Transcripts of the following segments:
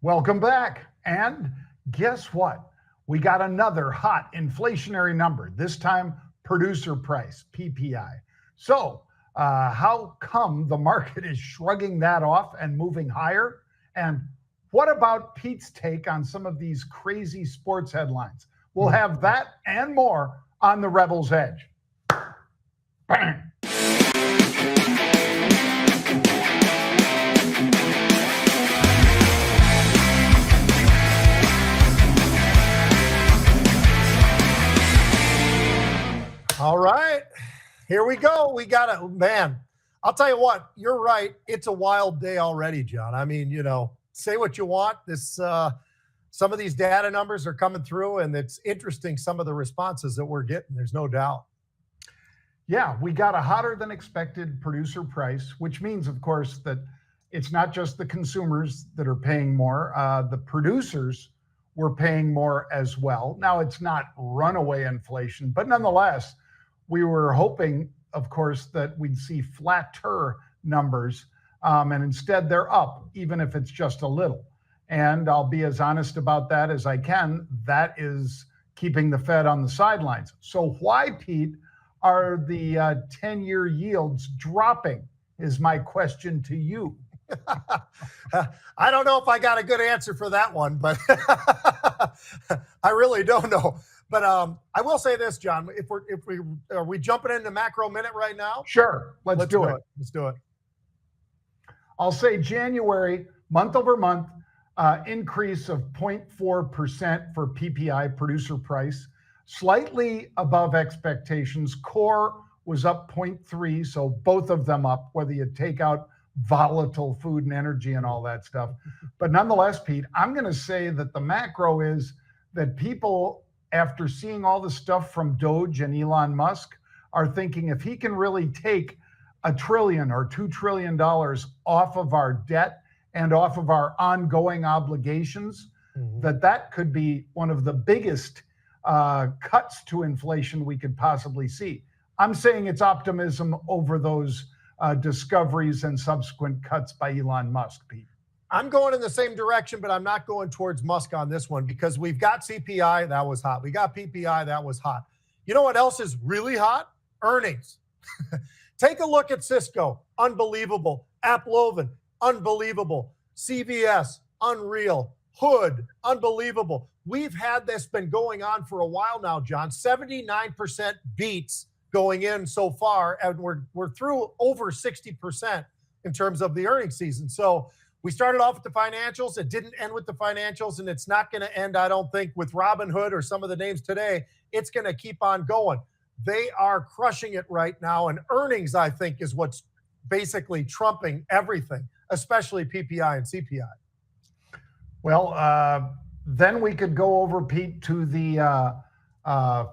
Welcome back. And guess what? We got another hot inflationary number, this time producer price, PPI. So, how come the market is shrugging that off and moving higher? And what about Pete's take on some of these crazy sports headlines? We'll have that and more on the Rebel's Edge. Bang. All right, here we go. We got it, man. I'll tell you what, you're right. It's a wild day already, John. I mean, say what you want. Some of these data numbers are coming through, and it's interesting, some of the responses that we're getting. There's no doubt. Yeah, we got a hotter than expected producer price, which means, of course, that it's not just the consumers that are paying more. The producers were paying more as well. Now, it's not runaway inflation, but nonetheless, we were hoping, of course, that we'd see flatter numbers, and instead they're up, even if it's just a little. And I'll be as honest about that as I can. That is keeping the Fed on the sidelines. So why, Pete, are the 10-year yields dropping is my question to you. I don't know if I got a good answer for that one, but I really don't know. But I will say this, John, are we jumping into macro minute right now? Sure. Let's do it. Let's do it. I'll say January, month over month, increase of 0.4% for PPI, producer price, slightly above expectations. Core was up 0.3, so both of them up, whether you take out volatile food and energy and all that stuff. But nonetheless, Pete, I'm going to say that the macro is that people, after seeing all the stuff from Doge and Elon Musk, are thinking if he can really take $1 trillion or $2 trillion off of our debt and off of our ongoing obligations, that could be one of the biggest cuts to inflation we could possibly see. I'm saying it's optimism over those discoveries and subsequent cuts by Elon Musk, Pete. I'm going in the same direction, but I'm not going towards Musk on this one because we've got CPI, that was hot. We got PPI, that was hot. You know what else is really hot? Earnings. Take a look at Cisco, unbelievable. AppLovin, unbelievable. CVS, unreal. Hood, unbelievable. We've had this been going on for a while now, John. 79% beats going in so far, and we're through over 60% in terms of the earnings season. So we started off with the financials. It didn't end with the financials, and it's not going to end, I don't think, with Robinhood or some of the names today. It's going to keep on going. They are crushing it right now, and earnings, I think, is what's basically trumping everything, especially PPI and CPI. Well, then we could go over, Pete, to the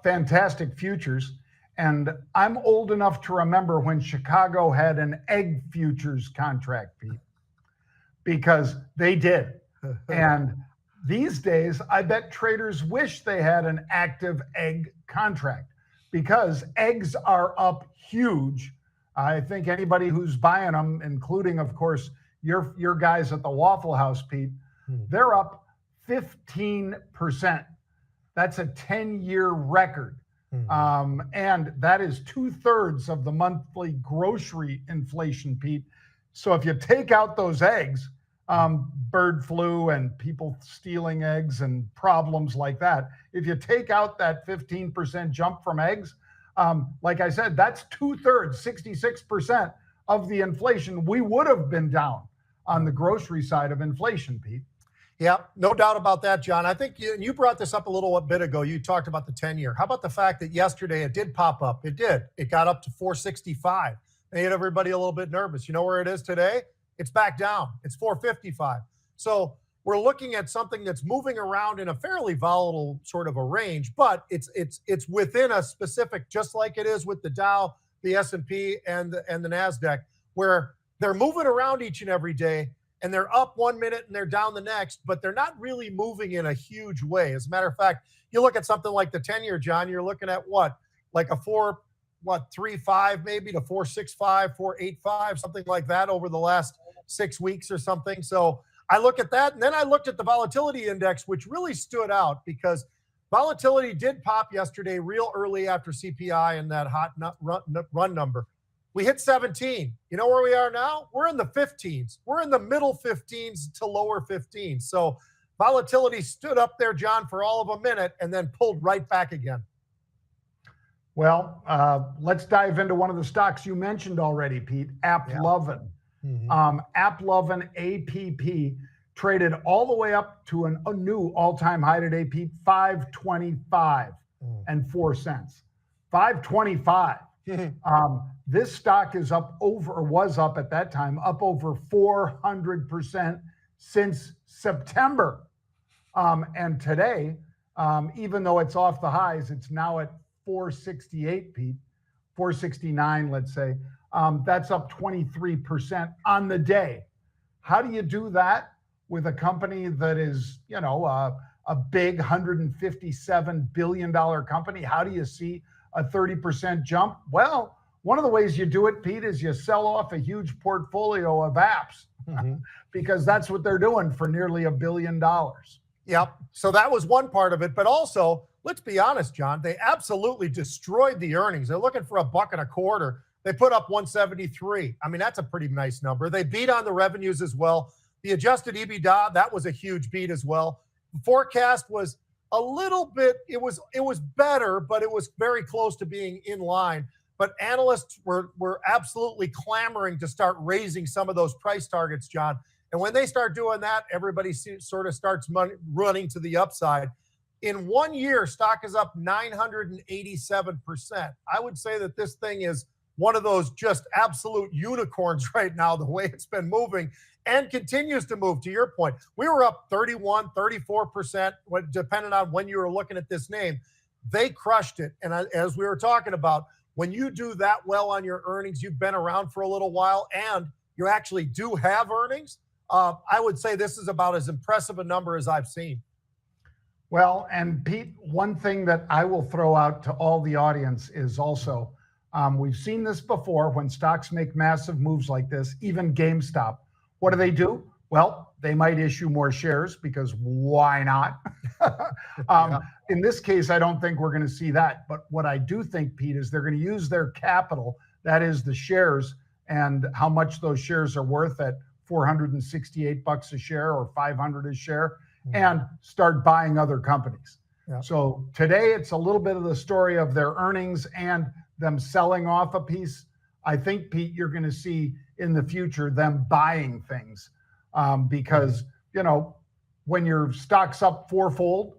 fantastic futures. And I'm old enough to remember when Chicago had an egg futures contract, Pete, because they did. And these days, I bet traders wish they had an active egg contract because eggs are up huge. I think anybody who's buying them, including, of course, your guys at the Waffle House, Pete, they're up 15%. That's a 10-year record. And that is 2/3 of the monthly grocery inflation, Pete. So if you take out those eggs, bird flu and people stealing eggs and problems like that, if you take out that 15% jump from eggs, like I said, that's 2/3, 66% of the inflation we would have been down on the grocery side of inflation, Pete. Yeah, no doubt about that, John. I think you brought this up a little bit ago. You talked about the 10-year. How about the fact that yesterday it did pop up? It did. It got up to 465. Made everybody a little bit nervous. You know where it is today? It's back down. It's 455. So we're looking at something that's moving around in a fairly volatile sort of a range, but it's within a specific, just like it is with the Dow, the S&P, and the NASDAQ, where they're moving around each and every day. And they're up 1 minute and they're down the next, but they're not really moving in a huge way. As a matter of fact, you look at something like the 10-year, John, you're looking at what? Like a 4.35 maybe to 4.65, 4.85, something like that over the last 6 weeks or something. So I look at that, and then I looked at the volatility index, which really stood out because volatility did pop yesterday real early after CPI and that hot run number. We hit 17. You know where we are now? We're in the 15s. We're in the middle 15s to lower 15s. So volatility stood up there, John, for all of a minute and then pulled right back again. Well, let's dive into one of the stocks you mentioned already, Pete, AppLovin. AppLovin APP traded all the way up to a new all-time high today, Pete, 525 and 4 cents. 525. This stock is up over, or was up at that time, up over 400% since September. And today, even though it's off the highs, it's now at 468, Pete, 469, let's say. That's up 23% on the day. How do you do that with a company that is, a big $157 billion company? How do you see a 30% jump? Well, one of the ways you do it, Pete, is you sell off a huge portfolio of apps because that's what they're doing for nearly $1 billion. Yep. So that was one part of it. But also, let's be honest, John, they absolutely destroyed the earnings. They're looking for $1.25. They put up 173. I mean, that's a pretty nice number. They beat on the revenues as well. The adjusted EBITDA, that was a huge beat as well. The forecast was a little bit, it was better, but it was very close to being in line. But analysts were absolutely clamoring to start raising some of those price targets, John. And when they start doing that, everybody sort of starts running to the upside. In 1 year, stock is up 987%. I would say that this thing is one of those just absolute unicorns right now, the way it's been moving and continues to move. To your point, we were up 31, 34%, depending on when you were looking at this name. They crushed it. And as we were talking about, when you do that well on your earnings, you've been around for a little while, and you actually do have earnings, I would say this is about as impressive a number as I've seen. Well, and Pete, one thing that I will throw out to all the audience is also, we've seen this before when stocks make massive moves like this, even GameStop. What do? Well, they might issue more shares because why not? In this case, I don't think we're going to see that. But what I do think, Pete, is they're going to use their capital, that is the shares, and how much those shares are worth at $468 a share or $500 a share, and start buying other companies. So today it's a little bit of the story of their earnings and them selling off a piece. I think, Pete, you're going to see in the future them buying things because, when your stock's up fourfold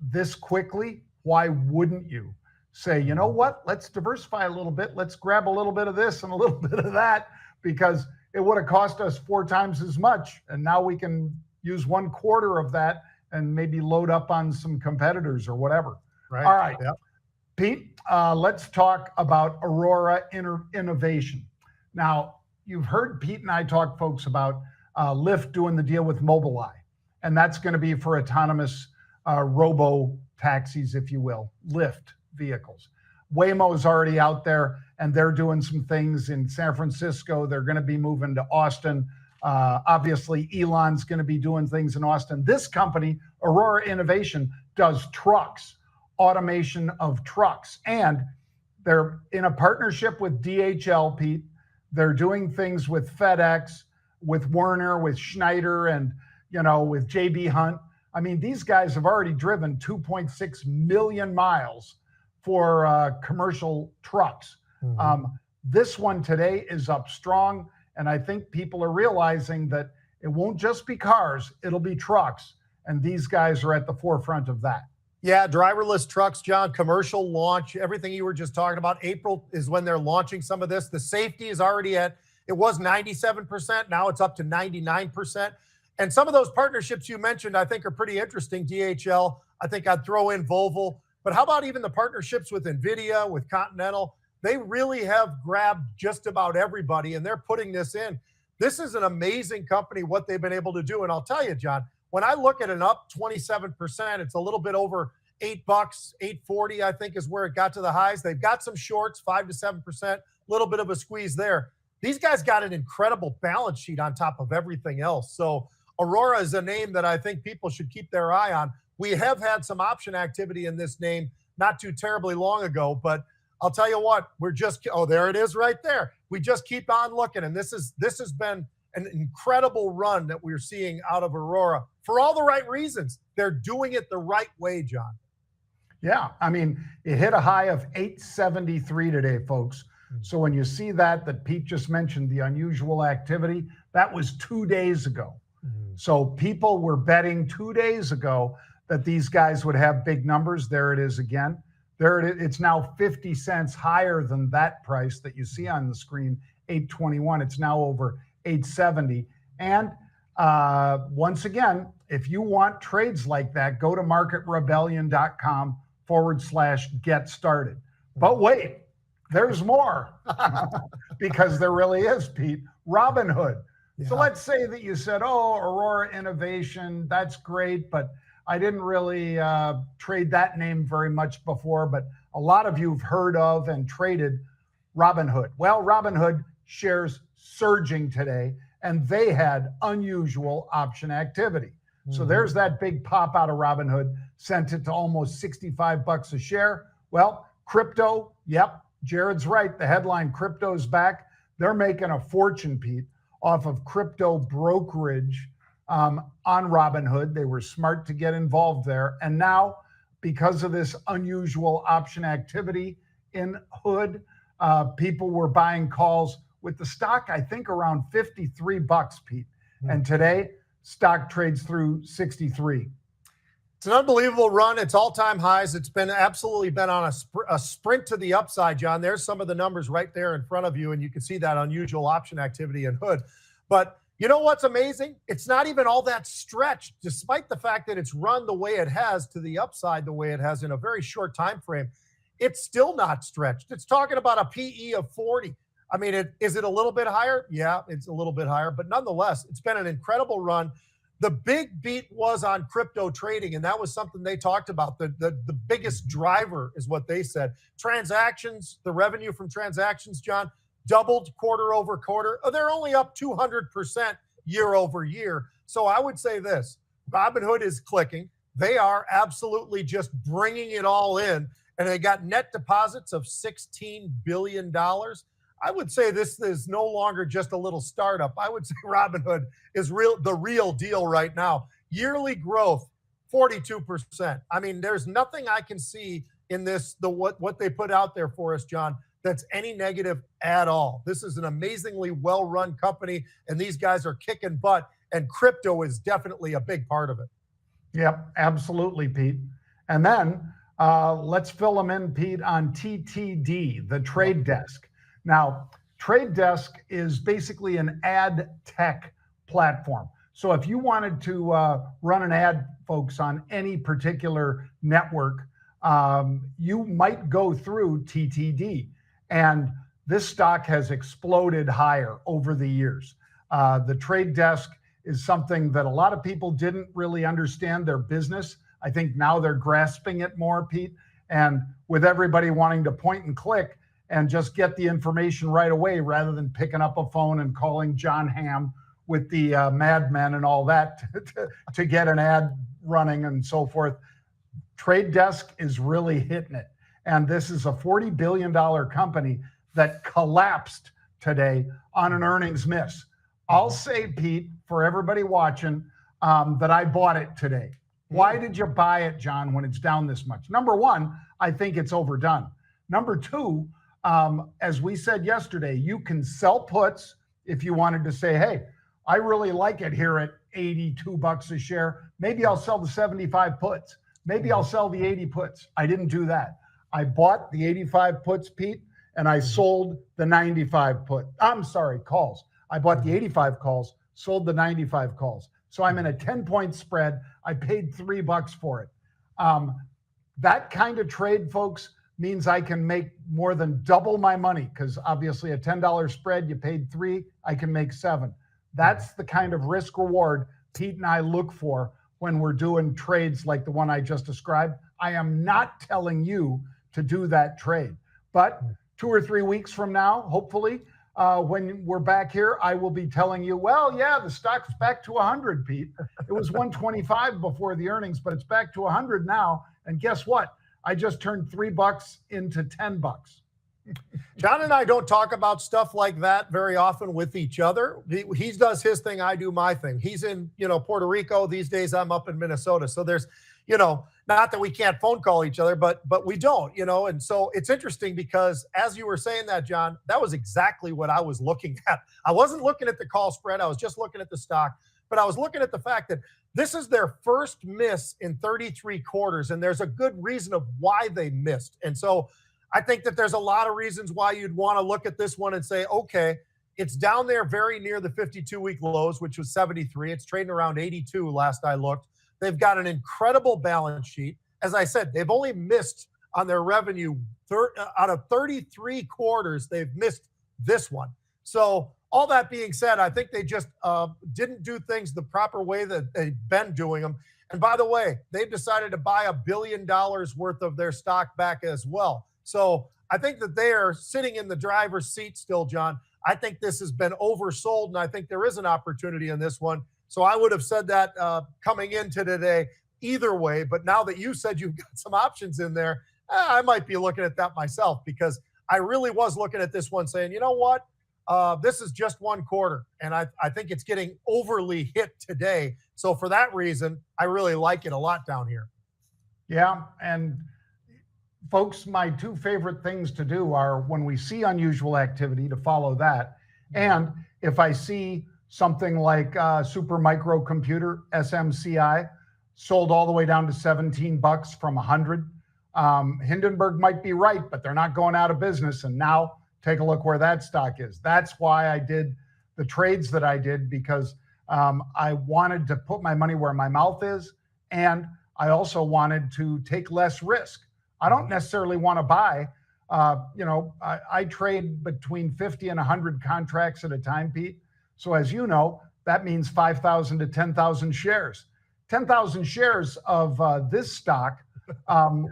this quickly, why wouldn't you say, you know what, let's diversify a little bit. Let's grab a little bit of this and a little bit of that, because it would have cost us 4 times as much. And now we can use 1/4 of that and maybe load up on some competitors or whatever. Right. All right. Yep. Pete, let's talk about Aurora Innovation. Now, you've heard Pete and I talk, folks, about Lyft doing the deal with Mobileye, and that's going to be for autonomous robo taxis, if you will, Lyft vehicles. Waymo is already out there, and they're doing some things in San Francisco. They're going to be moving to Austin. Obviously, Elon's going to be doing things in Austin. This company, Aurora Innovation, does trucks, automation of trucks, and they're in a partnership with DHL, Pete. They're doing things with FedEx, with Werner, with Schneider, and with JB Hunt. I mean, these guys have already driven 2.6 million miles for commercial trucks. This one today is up strong, and I think people are realizing that it won't just be cars, it'll be trucks, and these guys are at the forefront of that. Yeah, driverless trucks, John, commercial launch, everything you were just talking about. April is when they're launching some of this. The safety is already it was 97%. Now it's up to 99%. And some of those partnerships you mentioned, I think, are pretty interesting. DHL, I think I'd throw in Volvo. But how about even the partnerships with NVIDIA, with Continental? They really have grabbed just about everybody, and they're putting this in. This is an amazing company, what they've been able to do. And I'll tell you, John, when I look at an up 27%, it's a little bit over $8, $8.40, I think is where it got to the highs. They've got some shorts, 5 to 7%, little bit of a squeeze there. These guys got an incredible balance sheet on top of everything else. So Aurora is a name that I think people should keep their eye on. We have had some option activity in this name not too terribly long ago, but I'll tell you what, we're just, oh, there it is right there. We just keep on looking. And this has been an incredible run that we're seeing out of Aurora for all the right reasons. They're doing it the right way, John. Yeah, I mean, it hit a high of 873 today, folks. So when you see that Pete just mentioned, the unusual activity, that was 2 days ago. So people were betting 2 days ago that these guys would have big numbers. There it is again. There it is. It's now 50 cents higher than that price that you see on the screen, 821. It's now over 870. And once again, if you want trades like that, go to marketrebellion.com/get started. But wait, there's more because there really is, Pete. Robinhood. Yeah. So let's say that you said, oh, Aurora Innovation, that's great, but I didn't really trade that name very much before, but a lot of you have heard of and traded Robinhood. Well, Robinhood shares surging today, and they had unusual option activity. So there's that big pop out of Robinhood, sent it to almost 65 bucks a share. Well, crypto, yep, Jared's right. The headline, crypto's back. They're making a fortune, Pete, off of crypto brokerage on Robinhood. They were smart to get involved there. And now, because of this unusual option activity in Hood, people were buying calls with the stock, I think, around 53 bucks, Pete. And today, stock trades through 63. It's an unbelievable run. It's all-time highs. It's been absolutely been on a sprint to the upside, John. There's some of the numbers right there in front of you, and you can see that unusual option activity in Hood. But you know what's amazing? It's not even all that stretched, despite the fact that it's run the way it has to the upside, the way it has in a very short time frame. It's still not stretched. It's talking about a PE of 40. I mean, is it a little bit higher? Yeah, it's a little bit higher, but nonetheless, it's been an incredible run. The big beat was on crypto trading, and that was something they talked about. The biggest driver is what they said. Transactions, the revenue from transactions, John, doubled quarter over quarter. They're only up 200% year over year. So I would say this, Robinhood is clicking. They are absolutely just bringing it all in, and they got net deposits of $16 billion. I would say this is no longer just a little startup. I would say Robinhood is the real deal right now. Yearly growth, 42%. I mean, there's nothing I can see in this, what they put out there for us, John, that's any negative at all. This is an amazingly well-run company, and these guys are kicking butt, and crypto is definitely a big part of it. Yep, absolutely, Pete. And then let's fill them in, Pete, on TTD, the trade desk. Now, Trade Desk is basically an ad tech platform. So if you wanted to run an ad, folks, on any particular network, you might go through TTD. And this stock has exploded higher over the years. The Trade Desk is something that a lot of people didn't really understand their business. I think now they're grasping it more, Pete. And with everybody wanting to point and click and just get the information right away rather than picking up a phone and calling John Hamm with the madmen and all that to get an ad running and so forth. Trade Desk is really hitting it. And this is a $40 billion company that collapsed today on an earnings miss. I'll say, Pete, for everybody watching, that I bought it today. Why did you buy it, John, when it's down this much? Number one, I think it's overdone. Number two, as we said yesterday, you can sell puts if you wanted to say, hey, I really like it here at 82 bucks a share. Maybe I'll sell the 75 puts. Maybe I'll sell the 80 puts. I didn't do that. I bought the 85 puts, Pete, and I sold the 95 calls. I bought the 85 calls, sold the 95 calls. So I'm in a 10-point spread. I paid $3 for it. That kind of trade, folks, means I can make more than double my money because obviously a $10 spread, you paid $3, I can make $7. That's the kind of risk reward Pete and I look for when we're doing trades like the one I just described. I am not telling you to do that trade, but 2 or 3 weeks from now, hopefully, when we're back here, I will be telling you, well, yeah, the stock's back to 100, Pete. It was 125 before the earnings, but it's back to 100 now. And guess what? I just turned $3 into $10. John and I don't talk about stuff like that very often with each other. He does his thing, I do my thing. He's in, Puerto Rico. These days I'm up in Minnesota. So there's, not that we can't phone call each other, but we don't, and so it's interesting because as you were saying that, John, that was exactly what I was looking at. I wasn't looking at the call spread. I was just looking at the stock, but I was looking at the fact that this is their first miss in 33 quarters, and there's a good reason of why they missed. And so I think that there's a lot of reasons why you'd want to look at this one and say, okay, it's down there very near the 52-week lows, which was 73. It's trading around 82 last I looked. They've got an incredible balance sheet. As I said, they've only missed on their revenue. Out of 33 quarters, they've missed this one. So all that being said, I think they just didn't do things the proper way that they've been doing them. And by the way, they've decided to buy $1 billion worth of their stock back as well. So I think that they are sitting in the driver's seat still, John. I think this has been oversold, and I think there is an opportunity in this one. So I would have said that coming into today either way. But now that you said you've got some options in there, I might be looking at that myself because I really was looking at this one saying, you know what? This is just one quarter, and I think it's getting overly hit today. So for that reason, I really like it a lot down here. Yeah, and folks, my two favorite things to do are when we see unusual activity to follow that. And if I see something like Super Microcomputer, SMCI, sold all the way down to $17 from 100. Hindenburg might be right, but they're not going out of business. And now take a look where that stock is. That's why I did the trades that I did, because I wanted to put my money where my mouth is. And I also wanted to take less risk. I don't necessarily want to buy, I trade between 50 and 100 contracts at a time, Pete. So as you know, that means 5,000 to 10,000 shares. 10,000 shares of this stock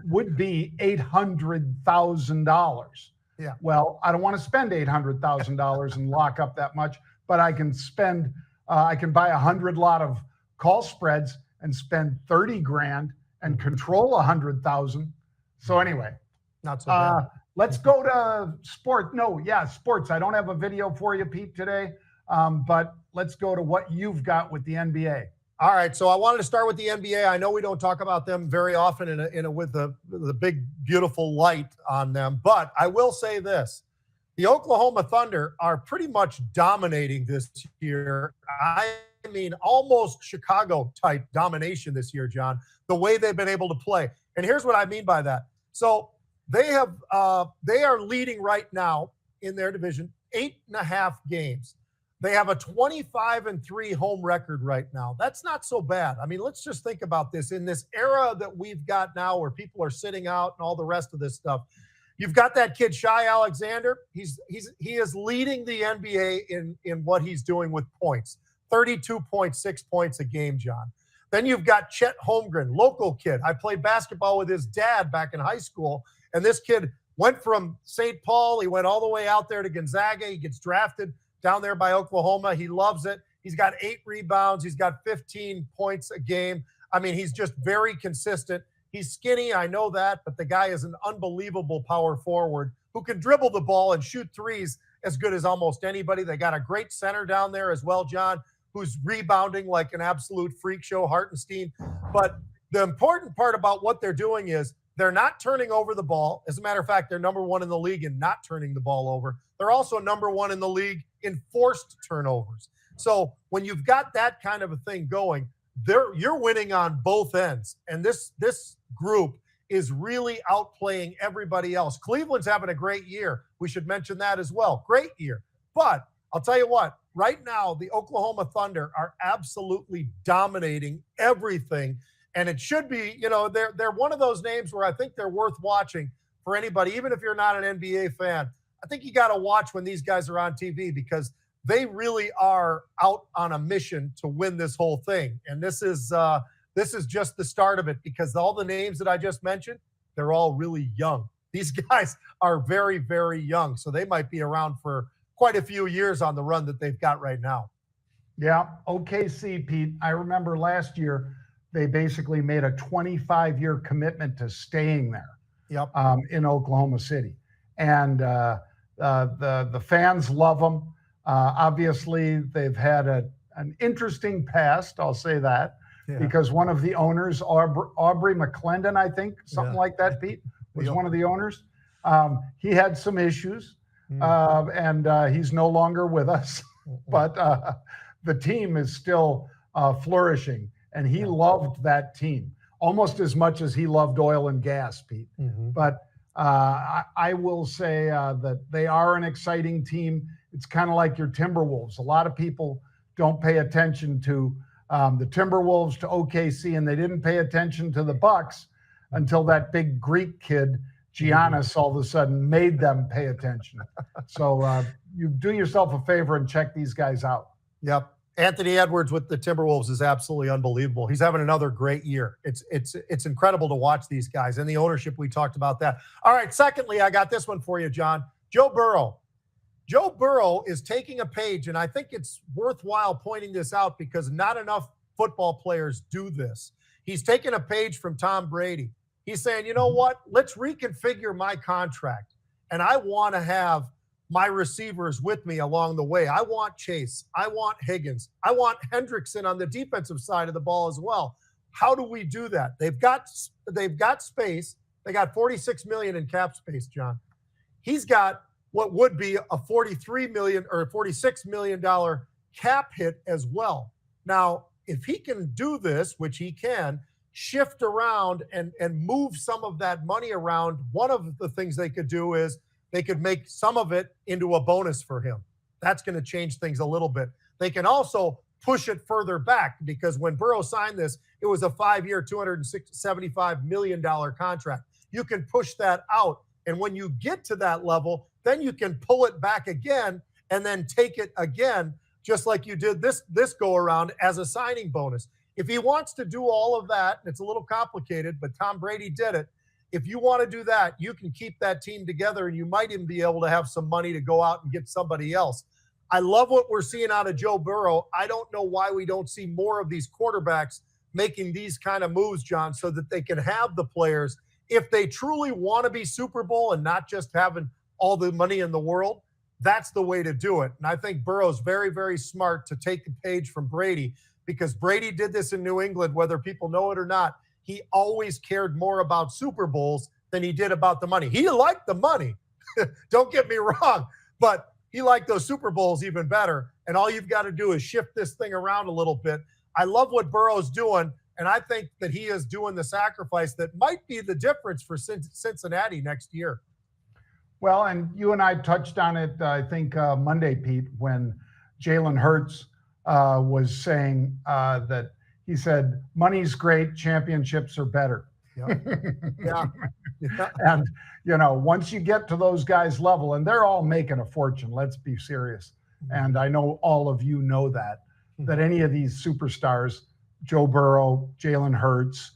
would be $800,000. Yeah. Well, I don't want to spend $800,000 and lock up that much, but I can I can buy 100 lot of call spreads and spend 30 grand and control 100,000. So anyway, not so bad. Let's go to sport. No, yeah, sports. I don't have a video for you, Pete, today, but let's go to what you've got with the NBA. All right, so I wanted to start with the NBA. I know we don't talk about them very often with the big, beautiful light on them, but I will say this. The Oklahoma Thunder are pretty much dominating this year. I mean, almost Chicago-type domination this year, John, the way they've been able to play. And here's what I mean by that. So they are leading right now in their division 8.5 games. They have a 25-3 home record right now. That's not so bad. I mean, let's just think about this. In this era that we've got now where people are sitting out and all the rest of this stuff, you've got that kid, Shai Alexander. He is leading the NBA in what he's doing with points. 32.6 points a game, John. Then you've got Chet Holmgren, local kid. I played basketball with his dad back in high school, and this kid went from St. Paul. He went all the way out there to Gonzaga. He gets drafted down there by Oklahoma. He loves it. He's got 8 rebounds. He's got 15 points a game. I mean, he's just very consistent. He's skinny, I know that, but the guy is an unbelievable power forward who can dribble the ball and shoot threes as good as almost anybody. They got a great center down there as well, John, who's rebounding like an absolute freak show, Hartenstein. But the important part about what they're doing is they're not turning over the ball. As a matter of fact, they're number 1 in the league in not turning the ball over. They're also number 1 in the league in forced turnovers. So when you've got that kind of a thing going, you're winning on both ends. And this group is really outplaying everybody else. Cleveland's having a great year. We should mention that as well. Great year. But I'll tell you what, right now, the Oklahoma Thunder are absolutely dominating everything. And it should be, they're one of those names where I think they're worth watching for anybody, even if you're not an NBA fan. I think you got to watch when these guys are on TV because they really are out on a mission to win this whole thing. And this is just the start of it because all the names that I just mentioned, they're all really young. These guys are very, very young. So they might be around for quite a few years on the run that they've got right now. Yeah, OKC, Pete. I remember last year they basically made a 25-year commitment to staying there. Yep. In Oklahoma City, and the fans love them. Obviously, they've had an interesting past. I'll say that because one of the owners, Aubrey McClendon, I think, something like that, Pete, was one of the owners. He had some issues, and he's no longer with us. But the team is still flourishing, and he loved that team almost as much as he loved oil and gas, Pete. But I will say that they are an exciting team. It's kind of like your Timberwolves. A lot of people don't pay attention to the Timberwolves, to OKC, and they didn't pay attention to the Bucks until that big Greek kid, Giannis, all of a sudden made them pay attention. So you do yourself a favor and check these guys out. Yep. Anthony Edwards with the Timberwolves is absolutely unbelievable. He's having another great year. It's incredible to watch these guys, and the ownership, we talked about that. All right, secondly, I got this one for you, John. Joe Burrow. Joe Burrow is taking a page, and I think it's worthwhile pointing this out because not enough football players do this. He's taking a page from Tom Brady. He's saying, you know what? Let's reconfigure my contract, and I want to have my receivers with me along the way. I want Chase. I want Higgins. I want Hendrickson on the defensive side of the ball as well. How do we do that? They've got space. They got $46 million in cap space, John. He's got what would be a $43 million or $46 million cap hit as well. Now, if he can do this, which he can, shift around and move some of that money around, one of the things they could do is they could make some of it into a bonus for him. That's going to change things a little bit. They can also push it further back because when Burrow signed this, it was a 5-year, $275 million contract. You can push that out. And when you get to that level, then you can pull it back again and then take it again, just like you did this go around as a signing bonus. If he wants to do all of that, it's a little complicated, but Tom Brady did it. If you want to do that, you can keep that team together and you might even be able to have some money to go out and get somebody else. I love what we're seeing out of Joe Burrow. I don't know why we don't see more of these quarterbacks making these kind of moves, John, so that they can have the players. If they truly want to be Super Bowl and not just having all the money in the world, that's the way to do it. And I think Burrow's very, very smart to take the page from Brady because Brady did this in New England, whether people know it or not. He always cared more about Super Bowls than he did about the money. He liked the money. Don't get me wrong, but he liked those Super Bowls even better. And all you've got to do is shift this thing around a little bit. I love what Burrow's doing, and I think that he is doing the sacrifice that might be the difference for Cincinnati next year. Well, and you and I touched on it, I think, Monday, Pete, when Jalen Hurts was saying that he said, money's great, championships are better. Yeah. And, once you get to those guys' level, and they're all making a fortune, let's be serious. And I know all of you know that any of these superstars, Joe Burrow, Jalen Hurts,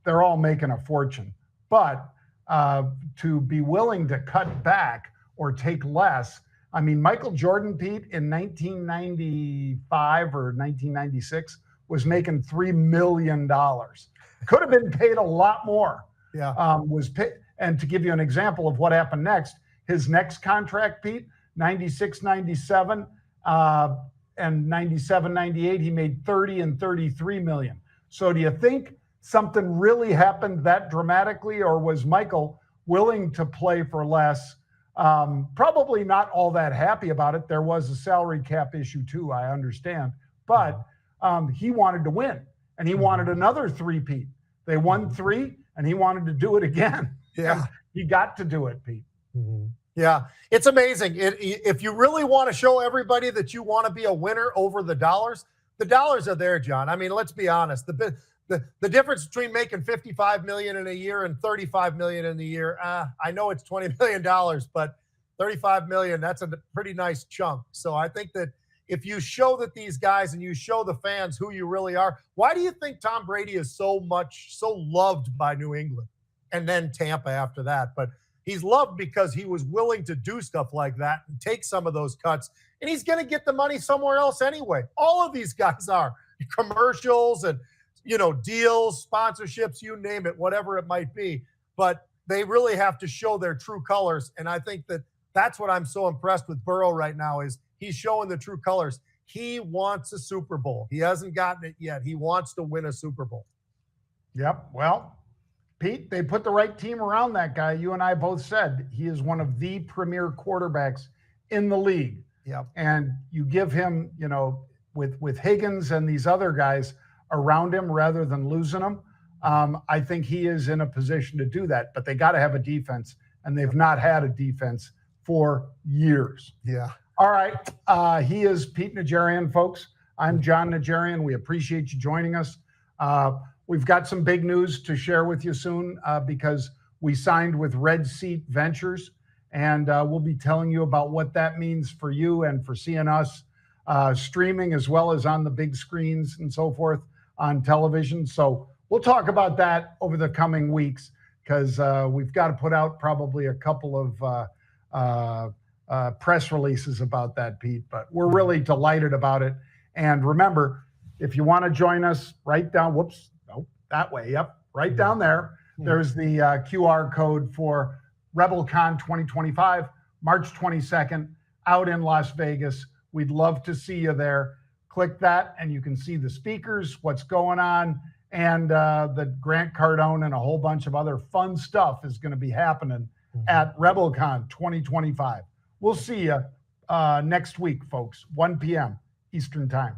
they're all making a fortune. But to be willing to cut back or take less, I mean, Michael Jordan, Pete, in 1995 or 1996, was making $3 million. Could have been paid a lot more. Yeah. And to give you an example of what happened next, his next contract, Pete, 96, 97, and 97, 98, he made 30 and 33 million. So do you think something really happened that dramatically, or was Michael willing to play for less? Probably not all that happy about it. There was a salary cap issue too, I understand. But he wanted to win, and he wanted another three-peat. They won 3, and he wanted to do it again. Yeah. And he got to do it, Pete. Yeah, it's amazing. If you really want to show everybody that you want to be a winner over the dollars are there, John. I mean, let's be honest. The difference between making $55 million in a year and $35 million in a year, I know it's $20 million, but $35 million, that's a pretty nice chunk. So I think that if you show that these guys and you show the fans who you really are, why do you think Tom Brady is so loved by New England and then Tampa after that? But He's loved because he was willing to do stuff like that and take some of those cuts. And he's going to get the money somewhere else anyway. All of these guys are commercials and, deals, sponsorships, you name it, whatever it might be. But they really have to show their true colors. And I think that's what I'm so impressed with Burrow right now is he's showing the true colors. He wants a Super Bowl. He hasn't gotten it yet. He wants to win a Super Bowl. Yep. Well, Pete, they put the right team around that guy. You and I both said he is one of the premier quarterbacks in the league. Yep. And you give him, with Higgins and these other guys around him rather than losing them, I think he is in a position to do that. But they got to have a defense, and they've not had a defense for years. Yeah. All right. He is Pete Najarian, folks. I'm John Najarian. We appreciate you joining us. We've got some big news to share with you soon because we signed with Red Seat Ventures, and we'll be telling you about what that means for you and for seeing us streaming as well as on the big screens and so forth on television. So we'll talk about that over the coming weeks because we've got to put out probably a couple of press releases about that, Pete. But we're really delighted about it. And remember, if you want to join us, write down, that way. Yep. Right down there. There's the QR code for RebelCon 2025, March 22nd, out in Las Vegas. We'd love to see you there. Click that and you can see the speakers, what's going on, and the Grant Cardone and a whole bunch of other fun stuff is going to be happening at RebelCon 2025. We'll see you next week, folks, 1 p.m. Eastern Time.